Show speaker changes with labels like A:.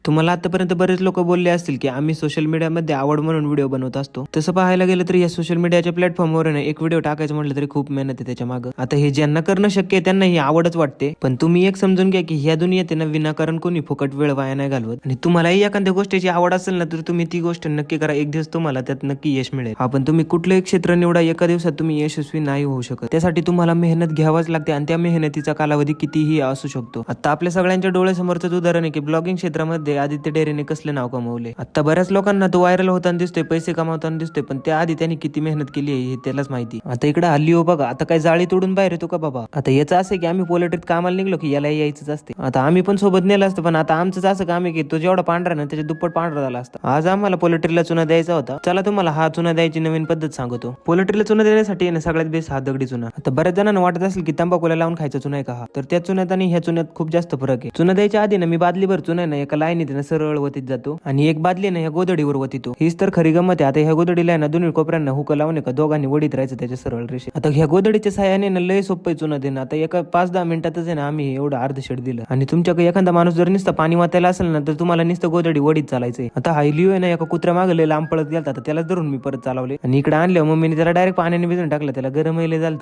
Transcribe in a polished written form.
A: तुम्हाला आतापर्यंत बरेच लोक बोलले असतील की आम्ही सोशल मीडियामध्ये आवड म्हणून व्हिडिओ बनवत असतो. तसं पाहायला गेलं तर या सोशल मीडियाच्या प्लॅटफॉर्मवर एक व्हिडिओ टाकायचं म्हटलं तरी खूप मेहनत आहे त्याच्या मागे. आता हे ज्यांना करणं शक्य आहे त्यांना ही आवडच वाटते, पण तुम्ही एक समजून घ्या की ह्या दुनियेत विनाकारण कोणी फुकट वेळ वाया नाही घालवत. आणि तुम्हालाही एखाद्या गोष्टीची आवड असेल ना तर तुम्ही ती गोष्ट नक्की करा. एक दिवस तुम्हाला त्यात नक्की यश मिळेल. आपण तुम्ही कुठलंही क्षेत्र निवडा, एका दिवसात तुम्ही यशस्वी नाही होऊ शकत. त्यासाठी तुम्हाला मेहनत घ्यावाच लागते आणि त्या मेहनतीचा कालावधी कितीही असू शकतो. आता आपल्या सगळ्यांच्या डोळ्यासमोरच उदाहरण आहे की ब्लॉगिंग क्षेत्रामध्ये आदित्य डेरेने कसले नाव कमवले. आता बऱ्याच लोकांना तो व्हायरल होताना दिसतोय, पैसे कमावताना दिसतोय, पण त्याआधी त्यांनी किती मेहनत केली आहे हे त्यालाच माहिती. आता इकडे हल्ली हो बघा, आता काय जाळी तोडून बाहेर येतो का बाबा. आता याचं असं की आम्ही पोल्ट्रीत कामाला निघलो की याला यायचंच असते. आता आम्ही पण सोबत नेलं असतं, पण आता आमचं असं काम आहे की तो जेवढा पांढरा ना त्याच्या दुप्पट पांढरा झाला असता. आज आम्हाला पोल्ट्रीला चुना द्यायचा होता. चला तुम्हाला हा चुना द्यायची नवीन पद्धत सांगतो. पोल्ट्रीला चुना देण्यासाठी सगळ्यात बेस्ट हा दगडी चुना. आता बऱ्याच जणांना वाटत असेल की तंबाखूला लावून खायचा चुना आहे का हा, तर त्या चुन्यात आणि ह्या चुन्यात खूप जास्त फरक आहे. चुना द्यायच्या आधी मी बादलीभर चुना एका लाईनीत सरळ वतीत जातो आणि एक बादली ह्या गोदडीवर वतीतो. हीच तर खरी गंमत आहे. आता ह्या गोदडीला दोन्ही कोपऱ्यांना हुक लावून का दोघांनी वडीत राहायचं त्याच्या सरळ रेषे. आता ह्या गोदडीच्या साह्याने लय सोपं चुना देणं. आता एका 5-10 मिनिटातच आम्ही एवढं अर्ध शेड दिलं. आणि तुमच्याकडे एखादा माणूस जर नुसतं पाणी वाचायला असेल ना तर तुम्हाला नुसतं गोदडी वडीत चालायचंय. आता हा लिओ एका कुत्र्या मागले लांब पळत गेलता, त्याला धरून मी परत चालवले आणि इकडे आणलं मम्मीने त्याला डायरेक्ट पाण्याने भिजून टाकलं. त्याला गरम झालं.